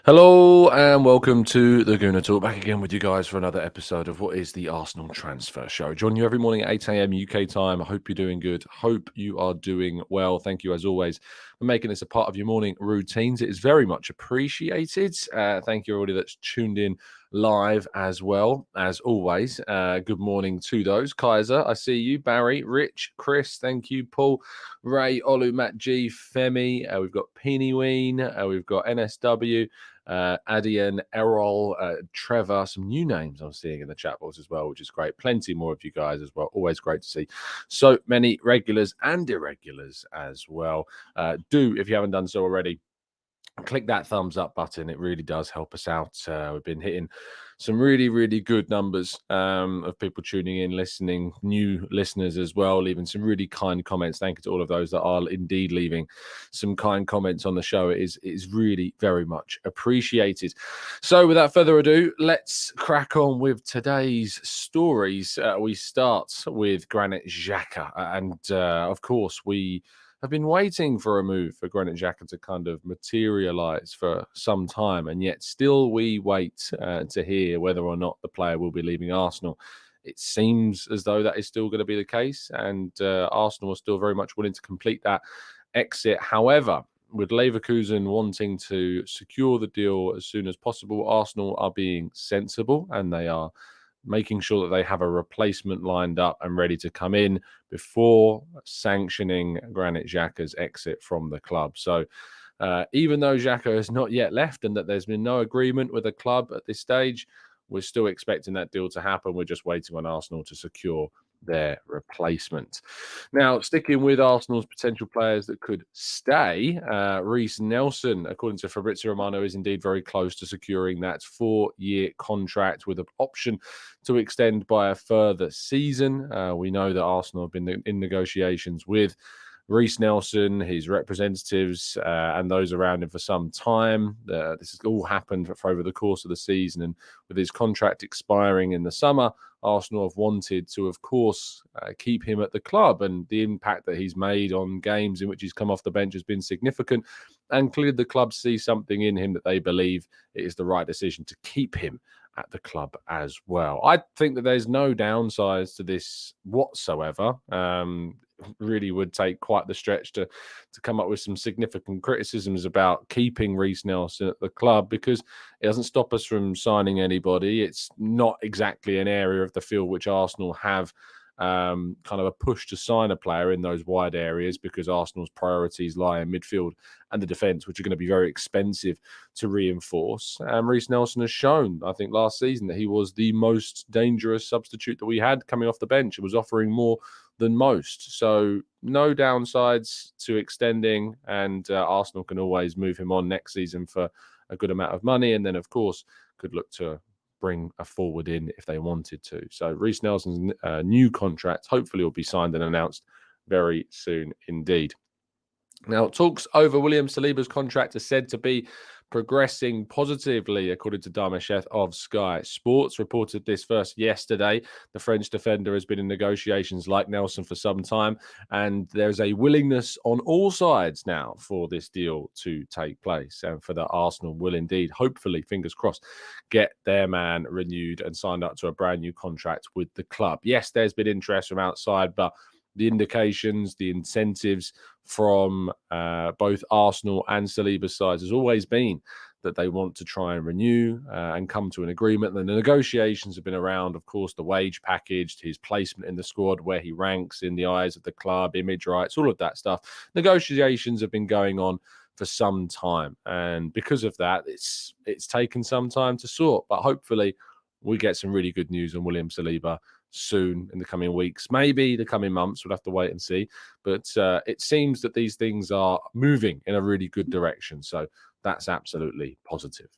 Hello and welcome to the Gooner Talk. Back again with you guys for another episode of what is the Arsenal Transfer Show. Join you every morning at 8 a.m. UK time. I hope you're doing good. Hope you are doing well. Thank you as always for making this a part of your morning routines. It is very much appreciated. Thank you everybody that's tuned in live as well as always. Good morning to those. Kaiser, I see you. Barry, Rich, Chris, thank you. Paul, Ray, Olu, Matt G, Femi. We've got Peenyween. We've got NSW. Adian, Errol, Trevor, some new names I'm seeing in the chat box as well, which is great. Plenty more of you guys as well. Always great to see so many regulars and irregulars as well. If you haven't done so already, click that thumbs up button. It really does help us out. We've been hitting some really, really good numbers of people tuning in, listening, new listeners as well, leaving some really kind comments. Thank you to all of those that are indeed leaving some kind comments on the show. It is really very much appreciated. So without further ado, let's crack on with today's stories. We start with Granit Xhaka. And of course, I've been waiting for a move for Granit Xhaka to kind of materialise for some time, and yet still we wait to hear whether or not the player will be leaving Arsenal. It seems as though that is still going to be the case, and Arsenal are still very much willing to complete that exit. However, with Leverkusen wanting to secure the deal as soon as possible, Arsenal are being sensible, and they are making sure that they have a replacement lined up and ready to come in before sanctioning Granit Xhaka's exit from the club. So even though Xhaka has not yet left and that there's been no agreement with the club at this stage, we're still expecting that deal to happen. We're just waiting on Arsenal to secure their replacement. Now, sticking with Arsenal's potential players that could stay, Reiss Nelson, according to Fabrizio Romano, is indeed very close to securing that 4-year contract with an option to extend by a further season. We know that Arsenal have been in negotiations with Reiss Nelson, his representatives, and those around him for some time. This has all happened for over the course of the season, and with his contract expiring in the summer, Arsenal have wanted to, of course, keep him at the club, and the impact that he's made on games in which he's come off the bench has been significant, and clearly the club see something in him that they believe it is the right decision to keep him at the club as well. I think that there's no downsides to this whatsoever. Really would take quite the stretch to come up with some significant criticisms about keeping Reiss Nelson at the club, because it doesn't stop us from signing anybody. It's not exactly an area of the field which Arsenal have kind of a push to sign a player in those wide areas, because Arsenal's priorities lie in midfield and the defence, which are going to be very expensive to reinforce. Reiss Nelson has shown, I think, last season that he was the most dangerous substitute that we had coming off the bench. It was offering more than most. So no downsides to extending, and Arsenal can always move him on next season for a good amount of money, and then, of course, could look to bring a forward in if they wanted to. So Reiss Nelson's new contract hopefully will be signed and announced very soon indeed. Now, talks over William Saliba's contract are said to be progressing positively, according to Darmasheth of Sky Sports. Reported this first yesterday. The French defender has been in negotiations like Nelson for some time, and there's a willingness on all sides now for this deal to take place, and for the Arsenal will indeed, hopefully, fingers crossed, get their man renewed and signed up to a brand new contract with the club. Yes, there's been interest from outside, but the indications, the incentives from both Arsenal and Saliba's sides has always been that they want to try and renew and come to an agreement. And the negotiations have been around, of course, the wage package, his placement in the squad, where he ranks in the eyes of the club, image rights, all of that stuff. Negotiations have been going on for some time, and because of that, it's taken some time to sort. But hopefully, we get some really good news on William Saliba soon in the coming weeks, maybe the coming months. We'll have to wait and see. But it seems that these things are moving in a really good direction. So that's absolutely positive.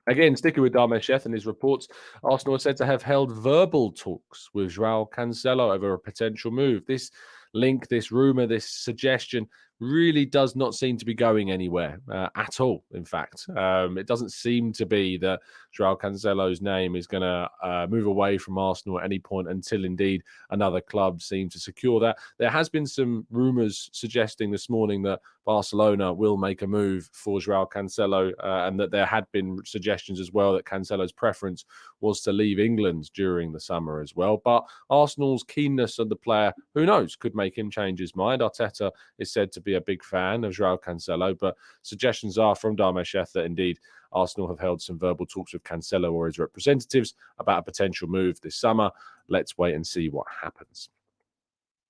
Again, sticking with Darmesheth and his reports, Arsenal are said to have held verbal talks with Joao Cancelo over a potential move. This link, this rumour, this suggestion really does not seem to be going anywhere at all. In fact, it doesn't seem to be that Joao Cancelo's name is going to move away from Arsenal at any point until indeed another club seems to secure that. There has been some rumours suggesting this morning that Barcelona will make a move for Joao Cancelo, and that there had been suggestions as well that Cancelo's preference was to leave England during the summer as well. But Arsenal's keenness on the player, who knows, could make him change his mind. Arteta is said to be a big fan of Joao Cancelo, but suggestions are from Darmasheth that indeed Arsenal have held some verbal talks with Cancelo or his representatives about a potential move this summer. Let's wait and see what happens.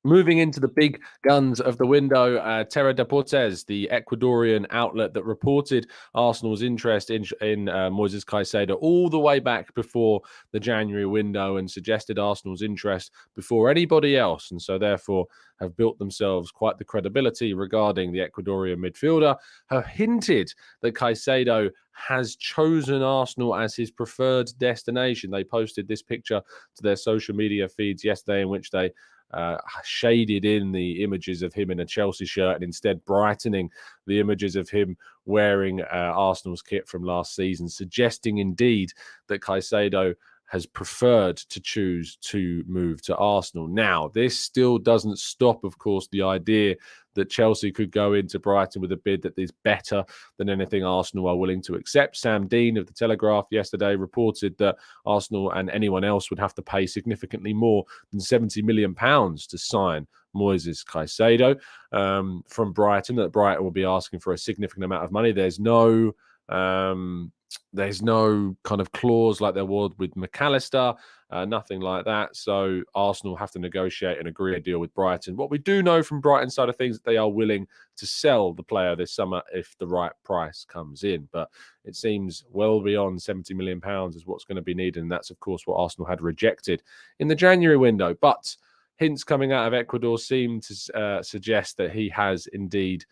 Moving into the big guns of the window, Terra Deportes, the Ecuadorian outlet that reported Arsenal's interest in Moises Caicedo all the way back before the January window and suggested Arsenal's interest before anybody else, and so therefore have built themselves quite the credibility regarding the Ecuadorian midfielder, have hinted that Caicedo has chosen Arsenal as his preferred destination. They posted this picture to their social media feeds yesterday in which they shaded in the images of him in a Chelsea shirt and instead brightening the images of him wearing Arsenal's kit from last season, suggesting indeed that Caicedo has preferred to choose to move to Arsenal. Now, this still doesn't stop, of course, the idea that Chelsea could go into Brighton with a bid that is better than anything Arsenal are willing to accept. Sam Dean of The Telegraph yesterday reported that Arsenal and anyone else would have to pay significantly more than £70 million to sign Moises Caicedo from Brighton, that Brighton will be asking for a significant amount of money. There's no kind of clause like there was with McAllister, nothing like that. So Arsenal have to negotiate and agree a deal with Brighton. What we do know from Brighton's side of things, that they are willing to sell the player this summer if the right price comes in. But it seems well beyond £70 million is what's going to be needed. And that's, of course, what Arsenal had rejected in the January window. But hints coming out of Ecuador seem to suggest that he has indeed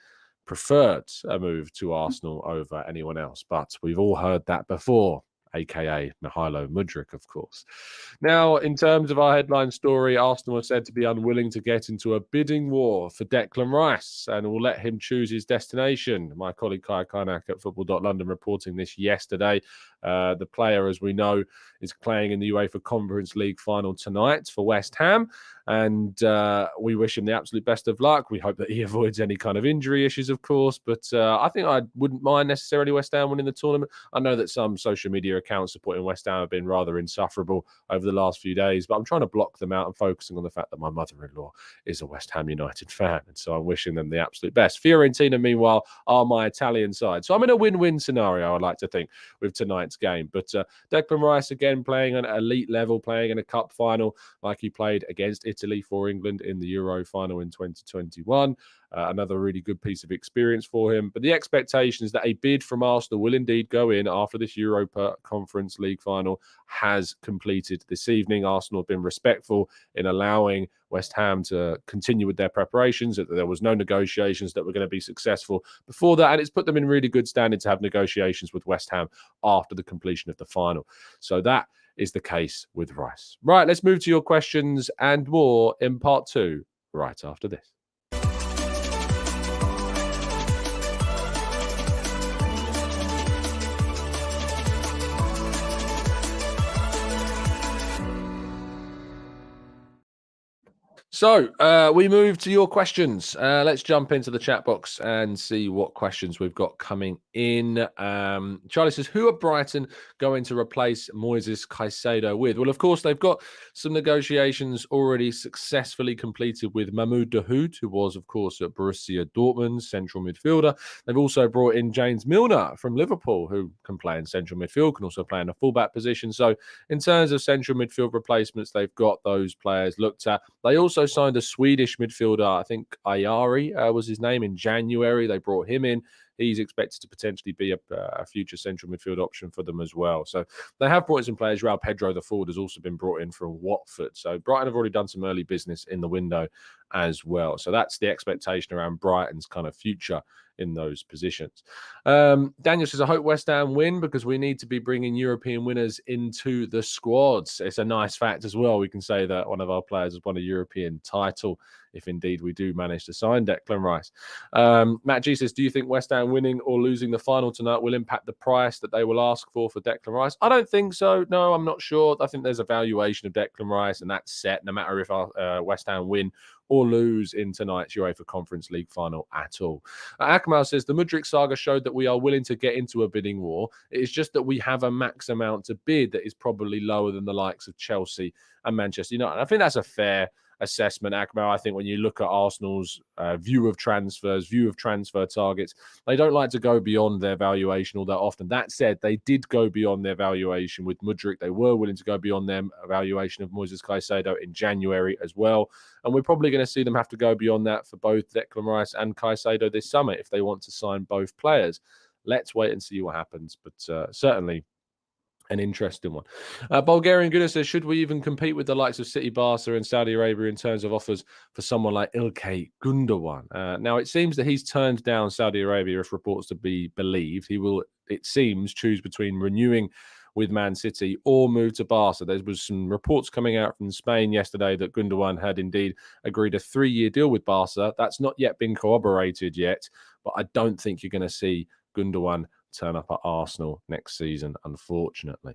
preferred a move to Arsenal over anyone else. But we've all heard that before, aka Mihailo Mudryk, of course. Now, in terms of our headline story, Arsenal are said to be unwilling to get into a bidding war for Declan Rice and will let him choose his destination. My colleague Kai Kainak at Football.London reporting this yesterday. The player, as we know, is playing in the UEFA Conference League final tonight for West Ham. And we wish him the absolute best of luck. We hope that he avoids any kind of injury issues, of course. But I think I wouldn't mind necessarily West Ham winning the tournament. I know that some social media accounts supporting West Ham have been rather insufferable over the last few days, but I'm trying to block them out and focusing on the fact that my mother-in-law is a West Ham United fan. And so I'm wishing them the absolute best. Fiorentina, meanwhile, are my Italian side. So I'm in a win-win scenario, I'd like to think, with tonight's game. But Declan Rice, again, playing at an elite level, playing in a cup final like he played against Italy for England in the Euro final in 2021. Another really good piece of experience for him. But the expectation is that a bid from Arsenal will indeed go in after this Europa Conference League final has completed this evening. Arsenal have been respectful in allowing West Ham to continue with their preparations, that there was no negotiations that were going to be successful before that. And it's put them in really good standing to have negotiations with West Ham after the completion of the final. So that is the case with Rice. Right, let's move to your questions and more in part 2 right after this. So we move to your questions. Let's jump into the chat box and see what questions we've got coming in. Charlie says, who are Brighton going to replace Moises Caicedo with? Well, of course, they've got some negotiations already successfully completed with Mahmoud Dahoud, who was, of course, at Borussia Dortmund, central midfielder. They've also brought in James Milner from Liverpool, who can play in central midfield, can also play in a fullback position. So in terms of central midfield replacements, they've got those players looked at. They also signed a Swedish midfielder, I think Ayari was his name, in January. They brought him in. He's expected to potentially be a future central midfield option for them as well. So they have brought in some players. Joao Pedro, the forward, has also been brought in from Watford. So Brighton have already done some early business in the window as well. So that's the expectation around Brighton's kind of future in those positions. Daniel says, I hope West Ham win because we need to be bringing European winners into the squads. It's a nice fact as well. We can say that one of our players has won a European title if indeed we do manage to sign Declan Rice. Matt G says, do you think West Ham winning or losing the final tonight will impact the price that they will ask for Declan Rice? I don't think so. No, I'm not sure. I think there's a valuation of Declan Rice, and that's set no matter if West Ham win or lose in tonight's UEFA Conference League final at all. Akmal says, the Mudryk saga showed that we are willing to get into a bidding war. It is just that we have a max amount to bid that is probably lower than the likes of Chelsea and Manchester United. I think that's a fair assessment, Akmal. I think when you look at Arsenal's view of transfer targets, they don't like to go beyond their valuation all that often. That said, they did go beyond their valuation with Mudryk. They were willing to go beyond their valuation of Moises Caicedo in January as well. And we're probably going to see them have to go beyond that for both Declan Rice and Caicedo this summer if they want to sign both players. Let's wait and see what happens. But certainly an interesting one. Bulgarian Gooner says, should we even compete with the likes of City, Barca and Saudi Arabia in terms of offers for someone like Ilkay Gundogan? Now, it seems that he's turned down Saudi Arabia, if reports to be believed. He will, it seems, choose between renewing with Man City or move to Barca. There was some reports coming out from Spain yesterday that Gundogan had indeed agreed a 3-year deal with Barca. That's not yet been corroborated yet, but I don't think you're going to see Gundogan turn up at Arsenal next season, unfortunately.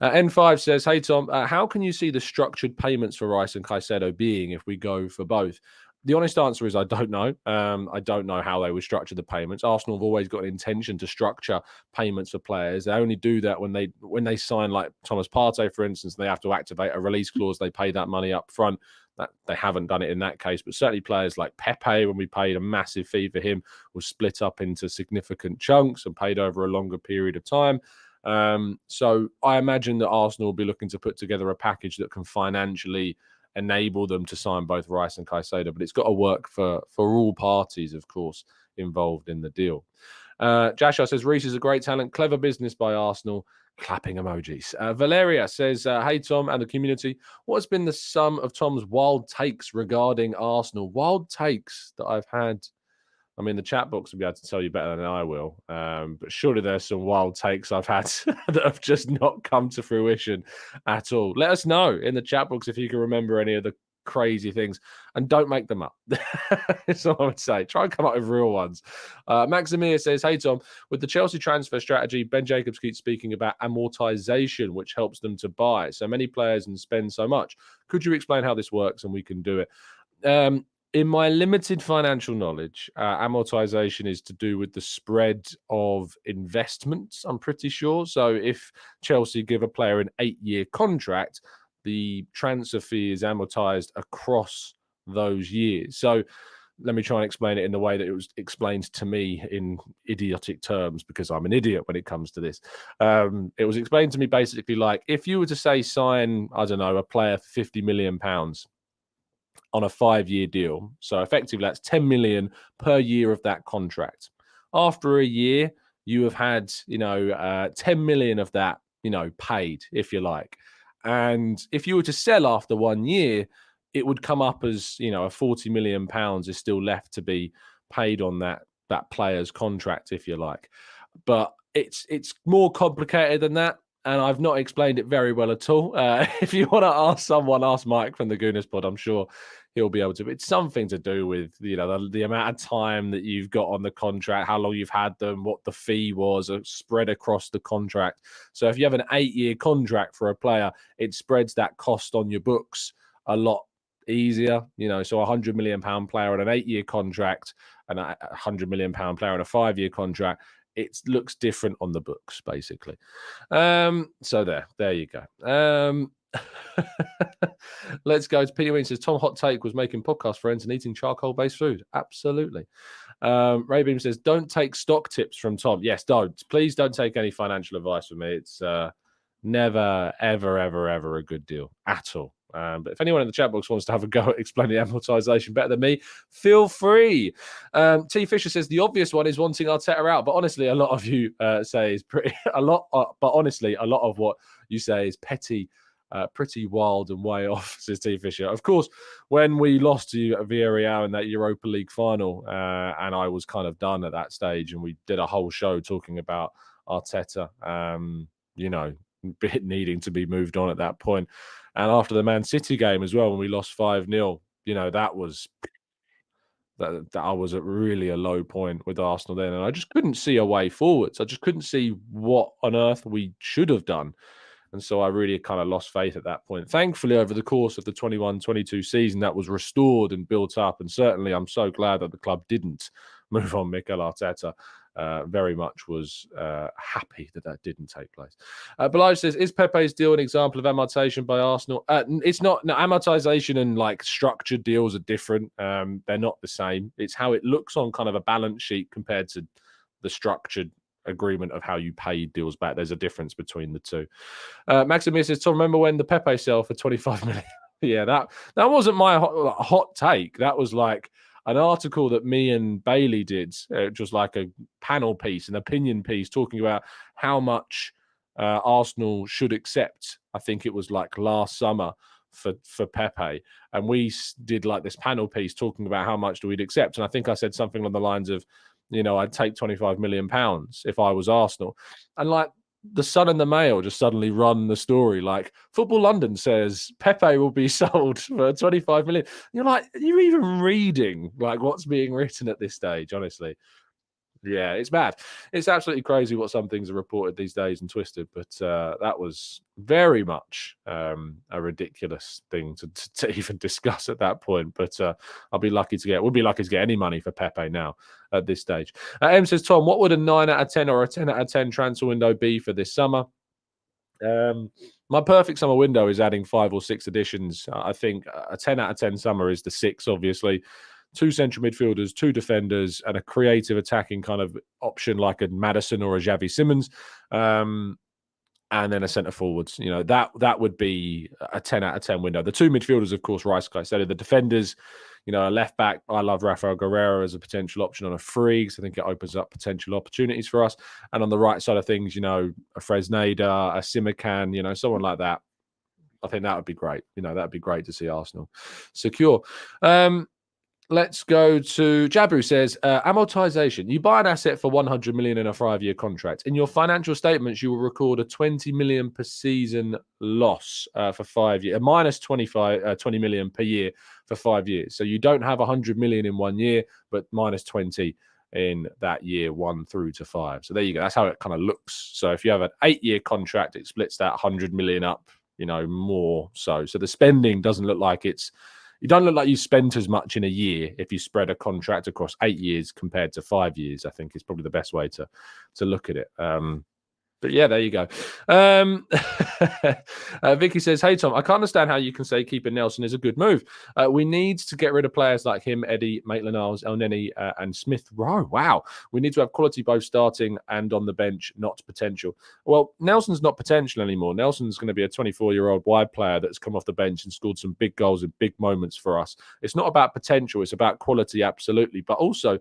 N5 says, hey, Tom, how can you see the structured payments for Rice and Caicedo being if we go for both? The honest answer is I don't know. I don't know how they would structure the payments. Arsenal have always got an intention to structure payments for players. They only do that when they sign, like Thomas Partey, for instance, they have to activate a release clause. They pay that money up front. That they haven't done it in that case, but certainly players like Pepe, when we paid a massive fee for him, was split up into significant chunks and paid over a longer period of time. So I imagine that Arsenal will be looking to put together a package that can financially enable them to sign both Rice and Caicedo, but it's got to work for all parties, of course, involved in the deal. Joshua says, Reiss is a great talent, clever business by Arsenal. Clapping emojis. Valeria says, hey, Tom and the community, what has been the sum of Tom's wild takes regarding Arsenal? Wild takes that I've had. I mean, the chat box will be able to tell you better than I will. But surely there's some wild takes I've had that have just not come to fruition at all. Let us know in the chat box if you can remember any of the crazy things, and don't make them up. That's all I would say. Try and come up with real ones. Maximia says, hey, Tom, with the Chelsea transfer strategy, Ben Jacobs keeps speaking about amortization, which helps them to buy so many players and spend so much. Could you explain how this works and we can do it? In my limited financial knowledge, amortization is to do with the spread of investments, I'm pretty sure. So if Chelsea give a player an 8-year contract, the transfer fee is amortized across those years. So let me try and explain it in the way that it was explained to me in idiotic terms, because I'm an idiot when it comes to this. It was explained to me basically like, if you were to say sign, I don't know, a player for £50 million on a 5-year deal, so effectively that's 10 million per year of that contract. After a year, you have had, 10 million of that, paid, if you like. And if you were to sell after 1 year, it would come up as, a 40 million pounds is still left to be paid on that player's contract, if you like. But it's more complicated than that. And I've not explained it very well at all. If you want to ask someone, ask Mike from the Gooners pod. I'm sure he'll be able to. It's something to do with, the amount of time that you've got on the contract, how long you've had them, what the fee was, spread across the contract. So if you have an 8-year contract for a player, it spreads that cost on your books a lot easier. So a £100 million player on an 8-year contract and a £100 million player on a 5-year contract, it looks different on the books, basically. So there you go. Let's go to Peter Wayne says, Tom Hot Take was making podcast friends and eating charcoal-based food. Absolutely. Ray Beam says, don't take stock tips from Tom. Yes, don't. Please don't take any financial advice from me. It's never, ever, ever, ever a good deal at all. But if anyone in the chat box wants to have a go at explaining amortization better than me, feel free. T. Fisher says the obvious one is wanting Arteta out, but honestly, a lot of you say is pretty a lot. But honestly, a lot of what you say is petty Pretty wild and way off, says T. Fisher. Of course, when we lost to Villarreal in that Europa League final, and I was kind of done at that stage, and we did a whole show talking about Arteta, needing to be moved on at that point. And after the Man City game as well, when we lost 5-0, that was that I was at really a low point with Arsenal then, and I just couldn't see a way forwards. I just couldn't see what on earth we should have done. And so I really kind of lost faith at that point. Thankfully, over the course of the 21-22 season, that was restored and built up. And certainly I'm so glad that the club didn't move on Mikel Arteta. Very much was happy that didn't take place. Belijah says, is Pepe's deal an example of amortization by Arsenal? It's not. No, amortization and like structured deals are different. They're not the same. It's how it looks on kind of a balance sheet compared to the structured agreement of how you pay deals back. There's a difference between the two. Maximir says, Tom, remember when the Pepe sale for 25 million? Yeah, that wasn't my hot take. That was like an article that me and Bailey did, just like a panel piece, an opinion piece, talking about how much Arsenal should accept. I think it was like last summer for Pepe. And we did like this panel piece talking about how much do we'd accept. And I think I said something along the lines of, I'd take £25 million if I was Arsenal. And like the Sun and the Mail just suddenly run the story. Like Football London says Pepe will be sold for 25 million. You're like, are you even reading like what's being written at this stage? Honestly. Yeah, it's bad. It's absolutely crazy what some things are reported these days and twisted, but that was very much a ridiculous thing to even discuss at that point. But we'll be lucky to get any money for Pepe now at this stage. M says, Tom, what would a 9 out of 10 or a 10 out of 10 transfer window be for this summer? My perfect summer window is adding 5 or 6 additions. I think a 10 out of 10 summer is the 6, obviously. 2 central midfielders, 2 defenders, and a creative attacking kind of option like a Maddison or a Xavi Simons, and then a centre forwards. That would be a 10 out of 10 window. The 2 midfielders, of course, Reiss Caicedo. The defenders, a left back. I love Rafael Guerreiro as a potential option on a free, because I think it opens up potential opportunities for us. And on the right side of things, a Fresneda, a Simakan, someone like that. I think that would be great. That'd be great to see Arsenal secure. Let's go to Jabu says, amortization. You buy an asset for 100 million in a 5-year contract. In your financial statements, you will record a 20 million per season loss for 5 years, minus 20 million per year for 5 years. So you don't have 100 million in 1 year, but minus 20 in that year 1 through to 5. So there you go. That's how it kind of looks. So if you have an 8-year contract, it splits that 100 million up, more so. So the spending doesn't look like you don't look like you spent as much in a year if you spread a contract across 8 years compared to 5 years. I think is probably the best way to look at it. But yeah, there you go. Vicky says, hey, Tom, I can't understand how you can say keeping Nelson is a good move. We need to get rid of players like him, Eddie, Maitland-Niles, Elneny, and Smith Rowe. Wow. We need to have quality both starting and on the bench, not potential. Well, Nelson's not potential anymore. Nelson's going to be a 24-year-old wide player that's come off the bench and scored some big goals in big moments for us. It's not about potential. It's about quality, absolutely. But also,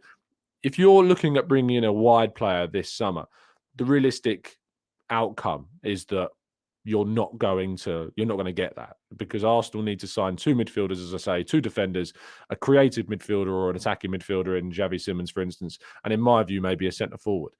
if you're looking at bringing in a wide player this summer, the realistic outcome is that you're not going to get that, because Arsenal need to sign 2 midfielders, as I say, 2 defenders, a creative midfielder or an attacking midfielder in Xavi Simons, for instance, and in my view, maybe a centre forward.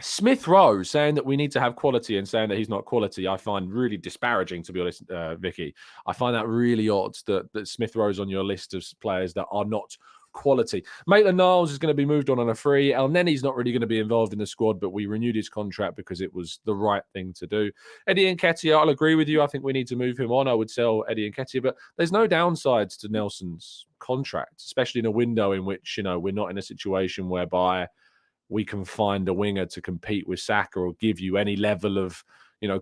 Smith Rowe saying that we need to have quality and saying that he's not quality, I find really disparaging, to be honest, Vicky. I find that really odd that Smith Rowe's on your list of players that are not quality. Maitland-Niles is going to be moved on a free. Elneny's not really going to be involved in the squad, but we renewed his contract because it was the right thing to do. Eddie Nketiah, I'll agree with you. I think we need to move him on. I would sell Eddie Nketiah, but there's no downsides to Nelson's contract, especially in a window in which, we're not in a situation whereby we can find a winger to compete with Saka or give you any level of,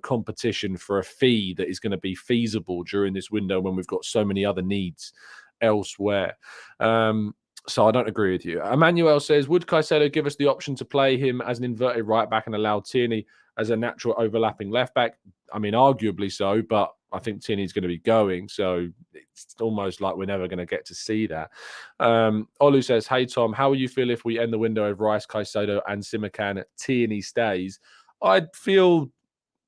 competition for a fee that is going to be feasible during this window when we've got so many other needs elsewhere. So I don't agree with you. Emmanuel says, would Caicedo give us the option to play him as an inverted right back and allow Tierney as a natural overlapping left back? I mean, arguably so, but I think Tierney's going to be going, so it's almost like we're never going to get to see that. Olu says, hey, Tom, how will you feel if we end the window of Reiss, Caicedo and Simakan, Tierney stays? I'd feel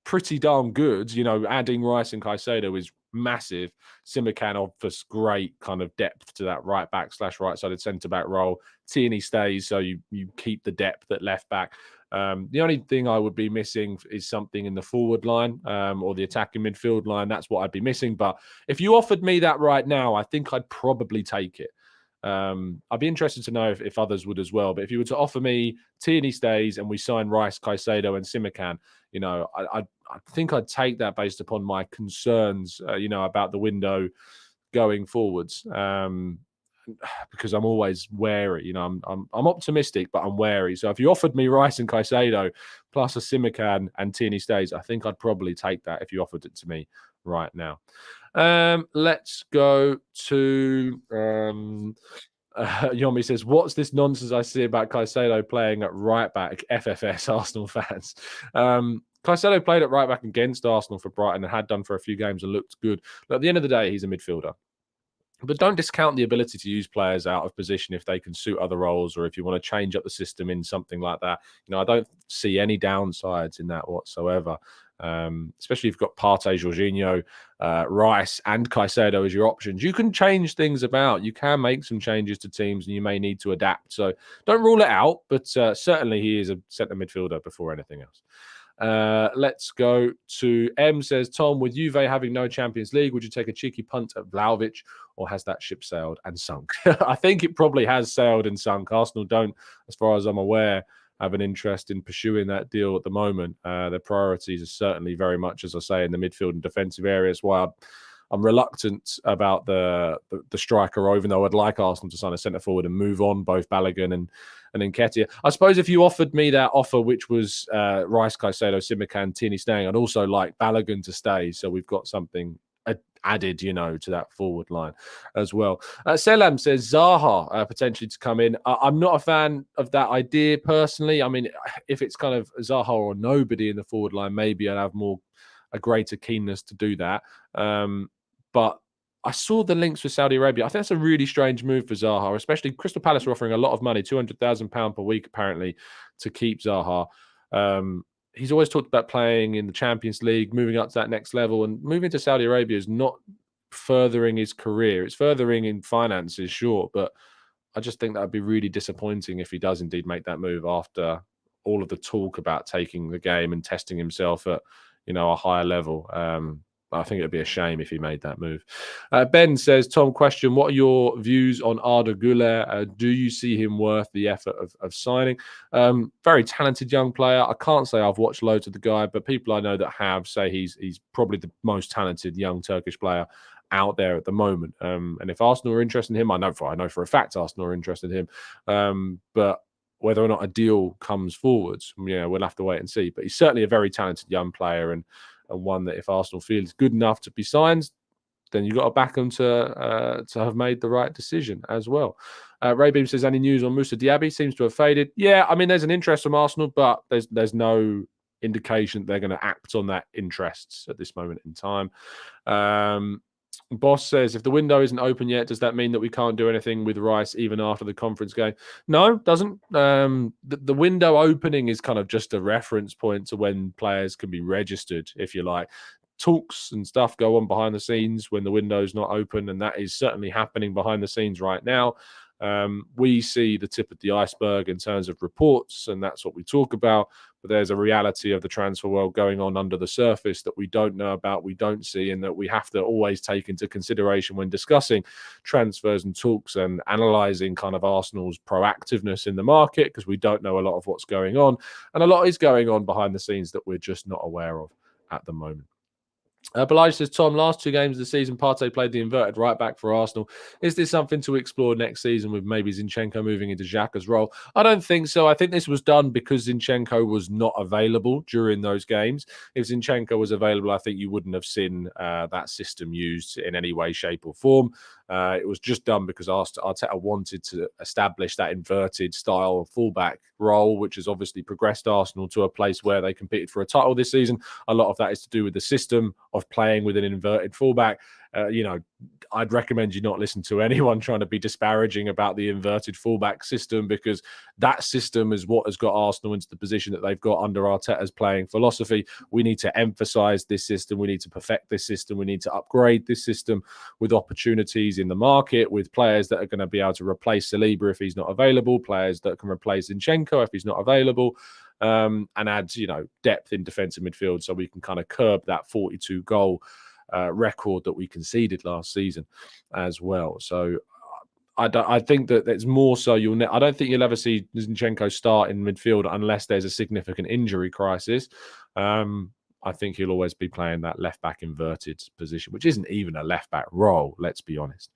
pretty darn good. You know, adding Rice and Caicedo is massive. Simican offers great kind of depth to that right back / right-sided centre-back role. Tierney stays, so you keep the depth at left back. The only thing I would be missing is something in the forward line or the attacking midfield line. That's what I'd be missing. But if you offered me that right now, I think I'd probably take it. I'd be interested to know if others would as well. But if you were to offer me Tierney stays and we sign Rice, Caicedo, and Simican, you know, I think I'd take that based upon my concerns, you know, about the window going forwards. Because I'm always wary, you know, I'm optimistic, but I'm wary. So if you offered me Rice and Caicedo plus a Simican and Tierney stays, I think I'd probably take that if you offered it to me right now. Let's go to Yomi says, what's this nonsense I see about Caicedo playing at right back? FFS, Arsenal fans. Caicedo played at right back against Arsenal for Brighton and had done for a few games and looked good. But at the end of the day, he's a midfielder. But don't discount the ability to use players out of position if they can suit other roles, or if you want to change up the system in something like that. You know, I don't see any downsides in that whatsoever. Especially if you've got Partey, Jorginho, Rice, and Caicedo as your options. You can change things about. You can make some changes to teams, and you may need to adapt. So don't rule it out. But certainly, he is a centre midfielder before anything else. Let's go to M says, Tom, with Juve having no Champions League, would you take a cheeky punt at Vlahovic, or has that ship sailed and sunk? I think it probably has sailed and sunk. Arsenal don't, as far as I'm aware, have an interest in pursuing that deal at the moment. Their priorities are certainly very much, as I say, in the midfield and defensive areas. Why I'm reluctant about the striker, even though I'd like Arsenal to sign a centre forward and move on both Balogun and Nketiah. I suppose if you offered me that offer, which was Rice, Caicedo, Simican, Tierney staying, I'd also like Balogun to stay. So we've got something added, you know, to that forward line as well. Selam says Zaha potentially to come in. I'm not a fan of that idea personally. I mean, if it's kind of Zaha or nobody in the forward line, maybe I'd have a greater keenness to do that. But I saw the links with Saudi Arabia. I think that's a really strange move for Zaha, especially Crystal Palace are offering a lot of money, £200,000 per week, apparently, to keep Zaha. He's always talked about playing in the Champions League, moving up to that next level, and moving to Saudi Arabia is not furthering his career. It's furthering in finances, sure, but I just think that would be really disappointing if he does indeed make that move after all of the talk about taking the game and testing himself at, you know, a higher level. I think it'd be a shame if he made that move. Ben says, Tom, question, what are your views on Arda Güler? Do you see him worth the effort of signing? Very talented young player. I can't say I've watched loads of the guy, but people I know that have say he's probably the most talented young Turkish player out there at the moment. And if Arsenal are interested in him, I know for a fact Arsenal are interested in him. But whether or not a deal comes forwards, yeah, we'll have to wait and see. But he's certainly a very talented young player, and one that if Arsenal feel is good enough to be signed, then you've got to back them to have made the right decision as well. Ray Beam says, any news on Moussa Diaby? Seems to have faded. Yeah, I mean, there's an interest from Arsenal, but there's no indication they're going to act on that interest at this moment in time. Boss says, if the window isn't open yet, does that mean that we can't do anything with Rice even after the conference game? No, doesn't. The window opening is kind of just a reference point to when players can be registered, if you like. Talks and stuff go on behind the scenes when the window's not open, and that is certainly happening behind the scenes right now. We see the tip of the iceberg in terms of reports, and that's what we talk about. But there's a reality of the transfer world going on under the surface that we don't know about, we don't see, and that we have to always take into consideration when discussing transfers and talks and analysing kind of Arsenal's proactiveness in the market, because we don't know a lot of what's going on. And a lot is going on behind the scenes that we're just not aware of at the moment. Belijah says, Tom, last 2 games of the season, Partey played the inverted right back for Arsenal. Is this something to explore next season with maybe Zinchenko moving into Xhaka's role? I don't think so. I think this was done because Zinchenko was not available during those games. If Zinchenko was available, I think you wouldn't have seen that system used in any way, shape or form. It was just done because Arteta wanted to establish that inverted style of fullback role, which has obviously progressed Arsenal to a place where they competed for a title this season. A lot of that is to do with the system of playing with an inverted fullback. I'd recommend you not listen to anyone trying to be disparaging about the inverted fullback system, because that system is what has got Arsenal into the position that they've got under Arteta's playing philosophy. We need to emphasize this system. We need to perfect this system. We need to upgrade this system with opportunities in the market, with players that are going to be able to replace Saliba if he's not available, players that can replace Zinchenko if he's not available, and add, depth in defensive midfield so we can kind of curb that 42 goal record that we conceded last season as well. So I think that it's more so I don't think you'll ever see Zinchenko start in midfield unless there's a significant injury crisis. I think he'll always be playing that left-back inverted position, which isn't even a left-back role, let's be honest.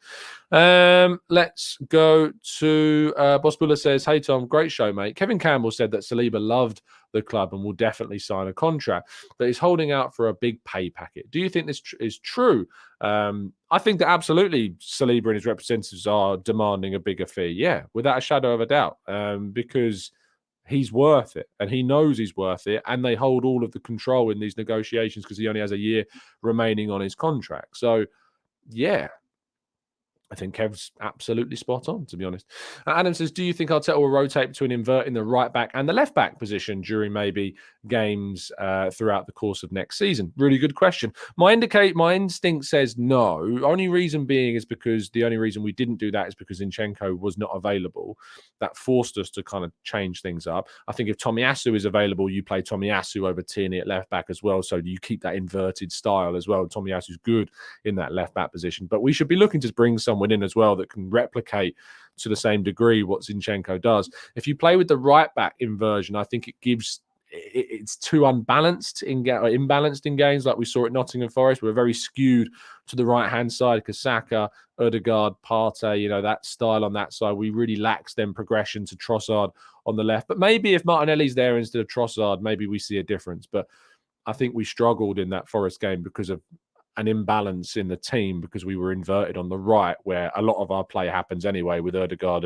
Let's go to Boss Buller says, hey, Tom, great show, mate. Kevin Campbell said that Saliba loved the club and will definitely sign a contract, but he's holding out for a big pay packet. Do you think this is true? I think that absolutely Saliba and his representatives are demanding a bigger fee, yeah, without a shadow of a doubt, because he's worth it, and he knows he's worth it, and they hold all of the control in these negotiations because he only has a year remaining on his contract. So, yeah, I think Kev's absolutely spot on, to be honest. Adam says, do you think Arteta will rotate between inverting the right back and the left back position during maybe games throughout the course of next season? Really good question. My instinct says no. Only reason being is because the only reason we didn't do that is because Zinchenko was not available. That forced us to kind of change things up. I think if Tomiyasu is available, you play Tomiyasu over Tierney at left back as well. So you keep that inverted style as well. Tomiyasu's good in that left back position. But we should be looking to bring someone in as well that can replicate to the same degree what Zinchenko does. If you play with the right back inversion, I think it's too imbalanced in games like we saw at Nottingham Forest. We're very skewed to the right hand side because Saka, Odegaard, Partey, that style on that side. We really lacks them progression to Trossard on the left. But maybe if Martinelli's there instead of Trossard, maybe we see a difference. But I think we struggled in that Forest game because of an imbalance in the team, because we were inverted on the right, where a lot of our play happens anyway with Odegaard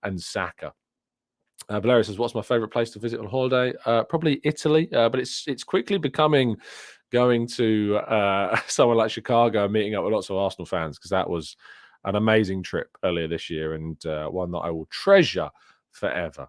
and Saka. Valeria says, what's my favourite place to visit on holiday? Probably Italy, but it's quickly becoming going to somewhere like Chicago and meeting up with lots of Arsenal fans, because that was an amazing trip earlier this year, and one that I will treasure forever.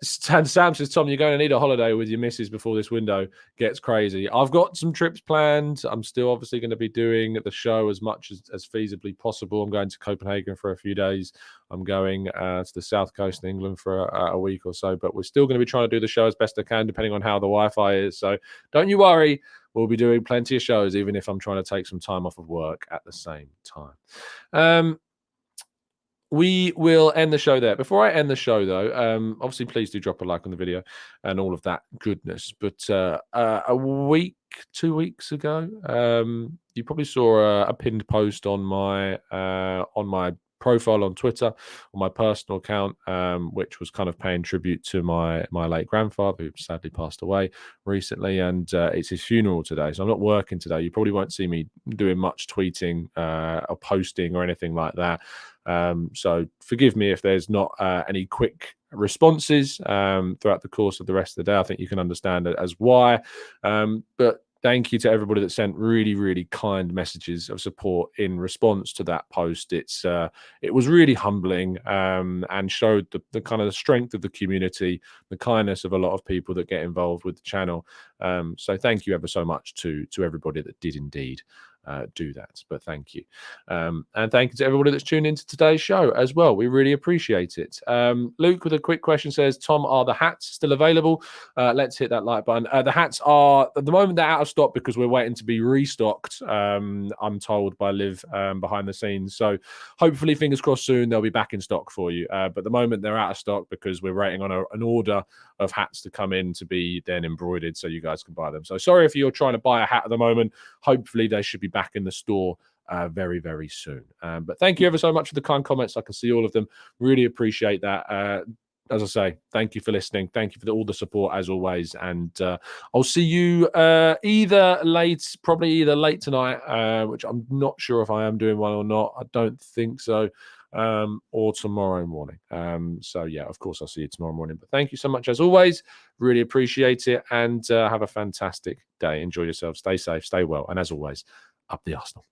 Sam says, Tom, you're going to need a holiday with your missus before this window gets crazy. I've got some trips planned. I'm still obviously going to be doing the show as much as feasibly possible. I'm going to Copenhagen for a few days. I'm going to the south coast of England for a week or so, but we're still going to be trying to do the show as best I can, depending on how the Wi-Fi is. So don't you worry. We'll be doing plenty of shows, even if I'm trying to take some time off of work at the same time. We will end the show there. Before I end the show, though, obviously, please do drop a like on the video and all of that goodness. But a week, 2 weeks ago, you probably saw a pinned post on my profile on Twitter, on my personal account, which was kind of paying tribute to my late grandfather, who sadly passed away recently, and it's his funeral today. So I'm not working today. You probably won't see me doing much tweeting or posting or anything like that. So forgive me if there's not any quick responses throughout the course of the rest of the day. I think you can understand it as why. But thank you to everybody that sent really, really kind messages of support in response to that post. It was really humbling and showed the kind of the strength of the community, the kindness of a lot of people that get involved with the channel. So thank you ever so much to everybody that did indeed do that. But thank you. And thank you to everybody that's tuned into today's show as well. We really appreciate it. Luke with a quick question says, Tom, are the hats still available? Let's hit that like button. The hats are, at the moment, they're out of stock because we're waiting to be restocked, I'm told by Liv behind the scenes. So hopefully, fingers crossed, soon they'll be back in stock for you. But at the moment, they're out of stock because we're waiting on an order of hats to come in to be then embroidered so you guys can buy them. So sorry if you're trying to buy a hat at the moment. Hopefully, they should be back in the store very, very soon. But thank you ever so much for the kind comments. I can see all of them. Really appreciate that. As I say, thank you for listening. Thank you for all the support as always. And I'll see you probably either late tonight, which I'm not sure if I am doing one or not. I don't think so. Or tomorrow morning. So yeah, of course I'll see you tomorrow morning. But thank you so much as always. Really appreciate it. And have a fantastic day. Enjoy yourself. Stay safe. Stay well. And as always, up the Arsenal.